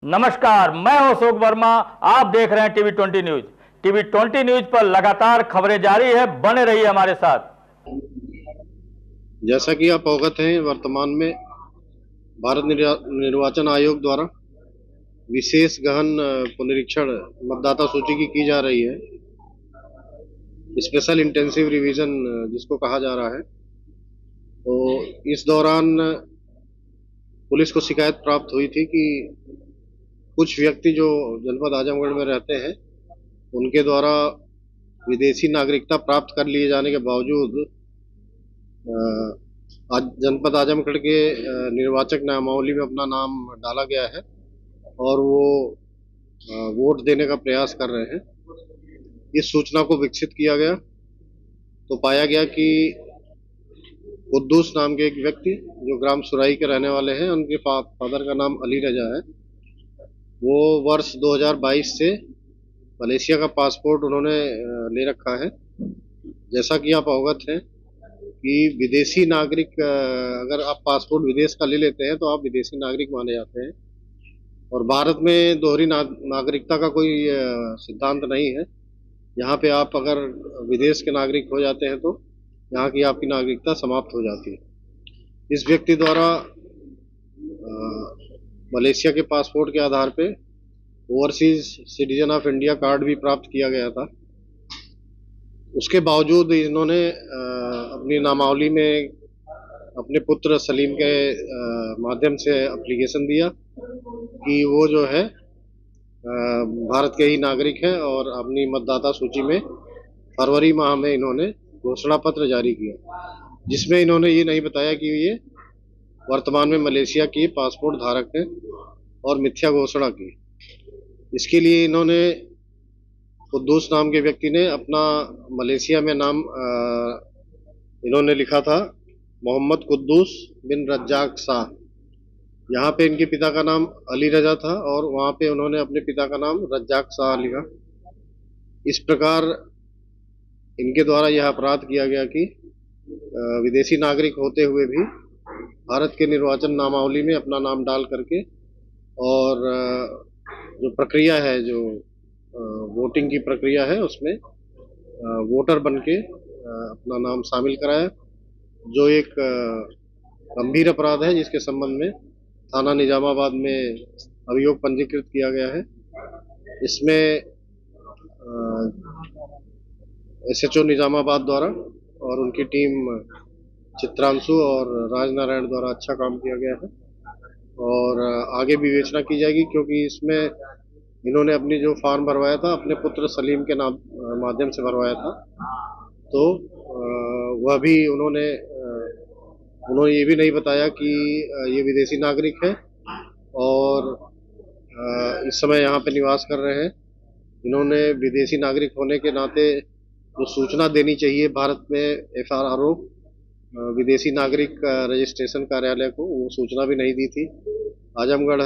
नमस्कार, मैं हूं अशोक वर्मा। आप देख रहे हैं टीवी 20 न्यूज। टीवी 20 न्यूज पर लगातार खबरें जारी है, बने रहिए हमारे साथ। जैसा कि आप अवगत हैं, वर्तमान में भारत निर्वाचन आयोग द्वारा विशेष गहन पुनरीक्षण मतदाता सूची की जा रही है। स्पेशल इंटेंसिव रिवीजन जिसको कहा जा रहा है। तो इस दौरान पुलिस को शिकायत प्राप्त हुई थी कि कुछ व्यक्ति जो जनपद आजमगढ़ में रहते हैं उनके द्वारा विदेशी नागरिकता प्राप्त कर लिए जाने के बावजूद आज जनपद आजमगढ़ के निर्वाचक नामावली में अपना नाम डाला गया है और वो वोट देने का प्रयास कर रहे हैं। इस सूचना को विकसित किया गया तो पाया गया कि कुद्दूस नाम के एक व्यक्ति जो ग्राम सुराई के रहने वाले हैं, उनके फादर का नाम अली रजा है। वो वर्ष 2022 से मलेशिया का पासपोर्ट उन्होंने ले रखा है। जैसा कि आप अवगत हैं कि विदेशी नागरिक अगर आप पासपोर्ट विदेश का ले लेते हैं तो आप विदेशी नागरिक माने जाते हैं और भारत में दोहरी नागरिकता का कोई सिद्धांत नहीं है। यहाँ पे आप अगर विदेश के नागरिक हो जाते हैं तो यहाँ की आपकी नागरिकता समाप्त हो जाती है। इस व्यक्ति द्वारा मलेशिया के पासपोर्ट के आधार पे overseas citizen of India card भी प्राप्त किया गया था। उसके बावजूद इन्होंने अपनी नामावली में अपने पुत्र सलीम के माध्यम से एप्लीकेशन दिया कि वो जो है भारत के ही नागरिक है और अपनी मतदाता सूची में फरवरी माह में इन्होंने घोषणा पत्र जारी किया, जिसमें इन्होंने ये नहीं बताया कि ये वर्तमान में मलेशिया की पासपोर्ट धारक है और मिथ्या घोषणा की। इसके लिए इन्होंने कुद्दूस नाम के व्यक्ति ने अपना मलेशिया में नाम इन्होंने लिखा था मोहम्मद कुद्दूस बिन रज्जाक शाह। यहाँ पे इनके पिता का नाम अली रजा था और वहाँ पे उन्होंने अपने पिता का नाम रज्जाक शाह लिखा। इस प्रकार इनके द्वारा यह अपराध किया गया कि विदेशी नागरिक होते हुए भी भारत के निर्वाचन नामावली में अपना नाम डाल करके और जो प्रक्रिया है, जो वोटिंग की प्रक्रिया है, उसमें वोटर बन के अपना नाम शामिल कराया, जो एक गंभीर अपराध है जिसके संबंध में थाना निजामाबाद में अभियोग पंजीकृत किया गया है। इसमें SHO निजामाबाद द्वारा और उनकी टीम चित्रांशु और राजनारायण द्वारा अच्छा काम किया गया है और आगे विवेचना की जाएगी, क्योंकि इसमें इन्होंने अपनी जो फॉर्म भरवाया था अपने पुत्र सलीम के नाम माध्यम से भरवाया था, तो वह भी उन्होंने ये भी नहीं बताया कि ये विदेशी नागरिक है और इस समय यहाँ पे निवास कर रहे हैं। इन्होंने विदेशी नागरिक होने के नाते जो सूचना देनी चाहिए भारत में FRRO विदेशी नागरिक रजिस्ट्रेशन कार्यालय को, वो सूचना भी नहीं दी थी। आजमगढ़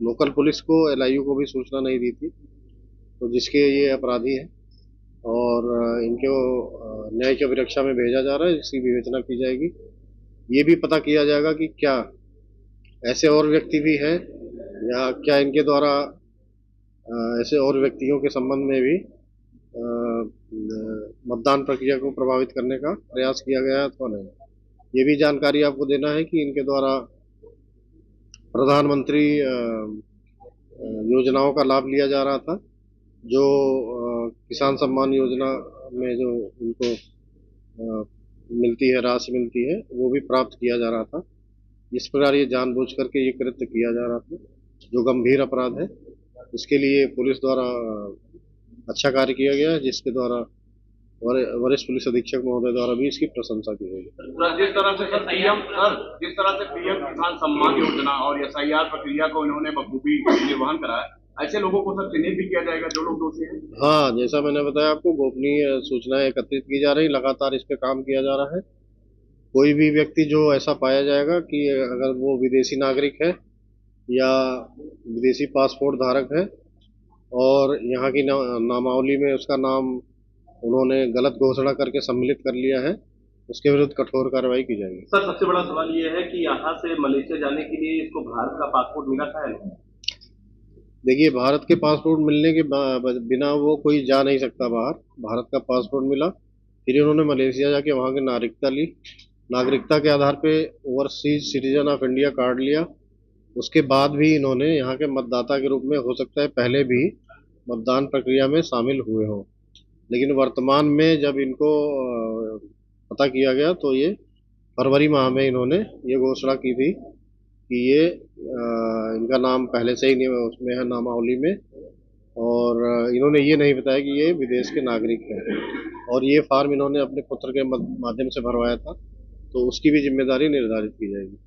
लोकल पुलिस को, LIU को भी सूचना नहीं दी थी, तो जिसके ये अपराधी हैं और इनको न्यायिक अभिरक्षा में भेजा जा रहा है। इसकी विवेचना की जाएगी। ये भी पता किया जाएगा कि क्या ऐसे और व्यक्ति भी हैं या क्या इनके द्वारा ऐसे और व्यक्तियों के संबंध में भी मतदान प्रक्रिया को प्रभावित करने का प्रयास किया गया है अथवा नहीं। ये भी जानकारी आपको देना है कि इनके द्वारा प्रधानमंत्री योजनाओं का लाभ लिया जा रहा था, जो किसान सम्मान योजना में जो उनको मिलती है, राशि मिलती है, वो भी प्राप्त किया जा रहा था। इस प्रकार ये जानबूझ करके ये कृत्य किया जा रहा था, जो गंभीर अपराध है। इसके लिए पुलिस द्वारा अच्छा कार्य किया गया है, जिसके द्वारा वरिष्ठ पुलिस अधीक्षक महोदय द्वारा भी इसकी प्रशंसा की गई। जिस तरह से पीएम किसान सम्मान योजना और SIR प्रक्रिया को इन्होंने बखूबी निर्वहन कराया, ऐसे लोगों को सब चिन्हित भी किया जाएगा जो लोग दोषी हैं। हाँ, जैसा मैंने बताया आपको, गोपनीय सूचनाएं एकत्रित की जा रही, लगातार इस पे काम किया जा रहा है। कोई भी व्यक्ति जो ऐसा पाया जाएगा कि अगर वो विदेशी नागरिक है या विदेशी पासपोर्ट धारक है और यहाँ की नामावली में उसका नाम उन्होंने गलत घोषणा करके सम्मिलित कर लिया है, उसके विरुद्ध कठोर कार्रवाई की जाएगी। सर, सबसे बड़ा सवाल ये है कि यहाँ से मलेशिया जाने के लिए इसको भारत का पासपोर्ट मिला था या नहीं? देखिए, भारत के पासपोर्ट मिलने के बिना वो कोई जा नहीं सकता बाहर। भारत का पासपोर्ट मिला, फिर इन्होंने मलेशिया जाके वहाँ की नागरिकता ली। नागरिकता के आधार पे overseas citizen of India card लिया। उसके बाद भी इन्होंने यहाँ के मतदाता के रूप में, हो सकता है पहले भी मतदान प्रक्रिया में शामिल हुए हों, लेकिन वर्तमान में जब इनको पता किया गया तो ये फरवरी माह में इन्होंने ये घोषणा की थी कि ये इनका नाम पहले से ही नहीं उसमें है नामावली में, और इन्होंने ये नहीं बताया कि ये विदेश के नागरिक हैं। और ये फॉर्म इन्होंने अपने पुत्र के माध्यम से भरवाया था, तो उसकी भी जिम्मेदारी निर्धारित की जाएगी।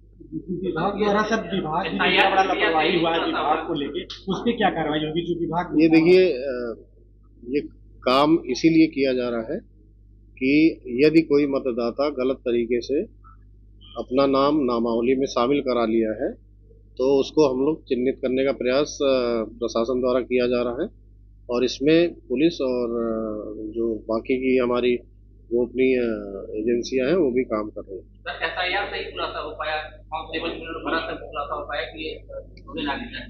विभाग द्वारा सर, विभाग भी कितना बड़ा लापरवाही हुआ है विभाग को लेके, उस पर क्या कार्रवाई होगी? जो विभाग ये देखिए, ये काम इसीलिए किया जा रहा है कि यदि कोई मतदाता गलत तरीके से अपना नाम नामावली में शामिल करा लिया है तो उसको हम लोग चिन्हित करने का प्रयास प्रशासन द्वारा किया जा रहा है, और इसमें पुलिस और जो बाकी की हमारी गोपनीय एजेंसियां हैं वो भी काम कर रही हैं। सर, एसआईआर से ही खुलासा हो पाया, कांस्टेबल भरा से खुलासा हो पाया कि ये उन्हें नागरिकता है?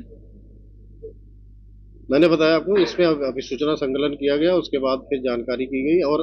मैंने बताया आपको, इसमें अभी सूचना संकलन किया गया, उसके बाद फिर जानकारी की गई, और